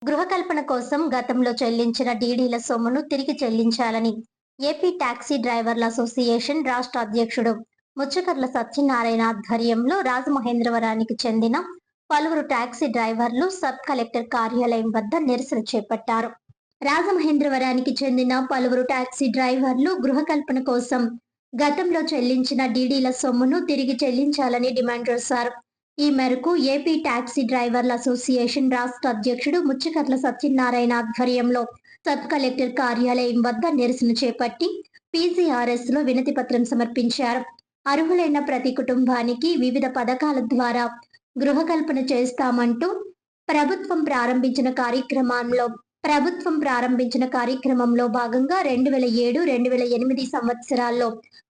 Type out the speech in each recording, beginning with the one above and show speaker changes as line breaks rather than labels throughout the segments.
గృహకల్పన కోసం గతంలో చెల్లించిన డీడీల సొమ్మును తిరిగి చెల్లించాలని ఏపీ టాక్సీ డ్రైవర్ల అసోసియేషన్ రాష్ట్ర అధ్యక్షుడు ముచ్చకర్ల సత్యనారాయణ ఆధ్వర్యంలో రాజమహేంద్రవరానికి చెందిన పలువురు టాక్సీ డ్రైవర్లు సబ్ కలెక్టర్ కార్యాలయం వద్ద నిరసన చేపట్టారు. రాజమహేంద్రవరానికి చెందిన పలువురు టాక్సీ డ్రైవర్లు గృహకల్పన కోసం గతంలో చెల్లించిన డీడీల సొమ్మును తిరిగి చెల్లించాలని డిమాండ్ చేశారు. ఈ మేరకు ఏపీ టాక్సీ డ్రైవర్ల అసోసియేషన్ రాష్ట్ర అధ్యక్షుడు ముచ్చకర్ల సత్యనారాయణ ఆధ్వర్యంలో సబ్ కలెక్టర్ కార్యాలయం వద్ద నిరసన చేపట్టి పీజీఆర్ఎస్ లో వినతి పత్రం సమర్పించారు. అర్హులైన ప్రతి కుటుంబానికి వివిధ పథకాల ద్వారా గృహకల్పన చేస్తామంటూ ప్రభుత్వం ప్రారంభించిన కార్యక్రమంలో భాగంగా 2007-2008 సంవత్సరాల్లో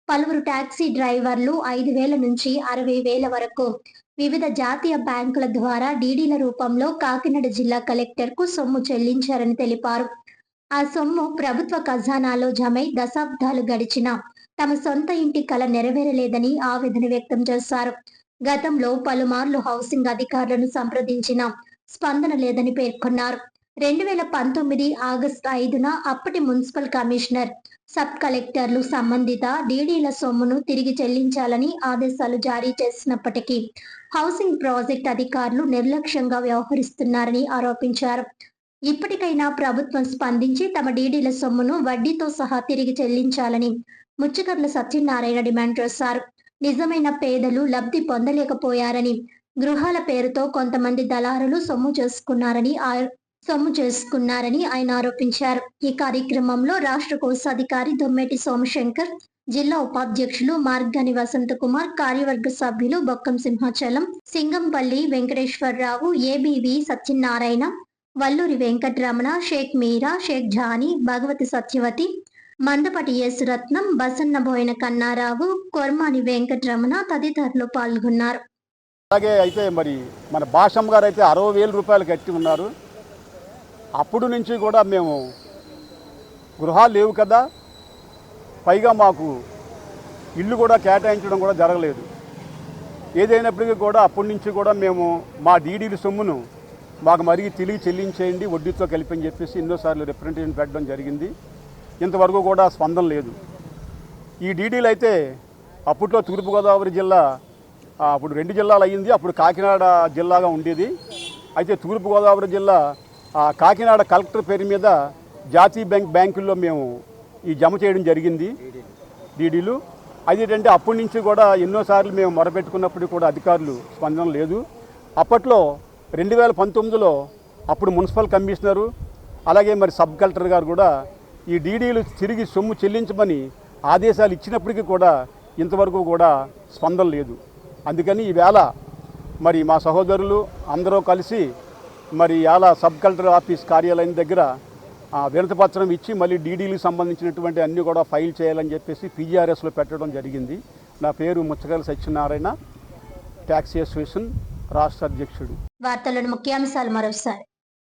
పలువురు టాక్సీ డ్రైవర్లు 5,000 నుంచి 60,000 వరకు వివిధ జాతీయ బ్యాంకుల ద్వారా డీడీల రూపంలో కాకినాడ జిల్లా కలెక్టర్ కు సొమ్ము చెల్లించారని తెలిపారు. ఆ సొమ్ము ప్రభుత్వ ఖజానాలో జమై దశాబ్దాలు గడిచినా తమ సొంత ఇంటి కల నెరవేరలేదని ఆవేదన వ్యక్తం చేశారు. గతంలో పలుమార్లు హౌసింగ్ అధికారులను సంప్రదించిన స్పందన లేదని పేర్కొన్నారు. 2019 ఆగస్టు 5న అప్పటి మున్సిపల్ కమిషనర్, సబ్ కలెక్టర్లు సంబంధిత డీడీల సొమ్మును తిరిగి చెల్లించాలని ఆదేశాలు జారీ చేసినప్పటికీ హౌసింగ్ ప్రాజెక్ట్ అధికారులు నిర్లక్ష్యంగా వ్యవహరిస్తున్నారని ఆరోపించారు. ఇప్పటికైనా ప్రభుత్వం స్పందించి తమ డీడీల సొమ్మును వడ్డీతో సహా తిరిగి చెల్లించాలని ముచ్చకర్ల సత్యనారాయణ డిమాండ్ చేశారు. నిజమైన పేదలు లబ్ధి పొందలేకపోయారని, గృహాల పేరుతో కొంతమంది దళారులు సొమ్ము చేసుకున్నారని ఆయన ఆరోపించారు. ఈ కార్యక్రమంలో రాష్ట్ర కోశాధికారి దొమ్మేటి సోమశంకర్, జిల్లా ఉపాధ్యక్షులు మార్గాని వసంతకుమార్, కార్యవర్గ సభ్యులు బొక్కం సింహాచలం, సింగంపల్లి వెంకటేశ్వరరావు, ఏబీవీ సత్యనారాయణ, వల్లూరి వెంకటరమణ, షేక్ మీరా, షేక్ జానీ, భగవతి సత్యవతి, మందపటి యేసురత్నం, బసన్నబోయిన కన్నారావు, కొర్మాని వెంకటరమణ తదితరులు పాల్గొన్నారు.
అలాగే అయితే మరి మన భాషమ్మ గారు అయితే 60,000 రూపాయలు కట్టి ఉన్నారు. అప్పుడు నుంచి కూడా మేము గృహాలు లేవు కదా, పైగా మాకు ఇల్లు కూడా కేటాయించడం కూడా జరగలేదు. ఏదైనప్పటికీ కూడా అప్పటి నుంచి కూడా మేము మా డీడీల సొమ్మును మాకు మరిగి తిరిగి చెల్లించేయండి వడ్డీతో కలిపి అని చెప్పేసి ఎన్నోసార్లు రిప్రజెంటేషన్ పెట్టడం జరిగింది. ఇంతవరకు కూడా స్పందన లేదు. ఈ డీడీలు అయితే అప్పట్లో తూర్పుగోదావరి జిల్లా, అప్పుడు 2 జిల్లాలు అయ్యింది, అప్పుడు కాకినాడ జిల్లాగా ఉండేది. అయితే తూర్పుగోదావరి జిల్లా కాకినాడ కలెక్టర్ పేరు మీద జాతీయ బ్యాంకుల్లో మేము ఈ జమ చేయడం జరిగింది డీడీలు. అదేంటంటే అప్పటి నుంచి కూడా ఎన్నోసార్లు మేము మొరపెట్టుకున్నప్పుడు కూడా అధికారులు స్పందన లేదు. అప్పట్లో 2019లో అప్పుడు మున్సిపల్ కమిషనరు అలాగే మరి సబ్ కలెక్టర్ గారు కూడా ఈ డీడీలు తిరిగి సొమ్ము చెల్లించమని ఆదేశాలు ఇచ్చినప్పటికీ కూడా ఇంతవరకు కూడా స్పందన లేదు. అందుకని ఈవేళ మరి మా సహోదరులు అందరూ కలిసి మరి ఇలా సబ్ కలెక్టర్ ఆఫీస్ కార్యాలయం దగ్గర వినతిపత్రం ఇచ్చి మళ్ళీ డీడీలకు సంబంధించినటువంటి అన్నీ కూడా ఫైల్ చేయాలని చెప్పేసి పీజీఆర్ఎస్లో పెట్టడం జరిగింది. నా పేరు ముచ్చకర్ల సత్యనారాయణ, ట్యాక్సీ అసోసియేషన్ రాష్ట్ర అధ్యక్షుడు.
వార్తలను ముఖ్యాంశాలు మరోసారి.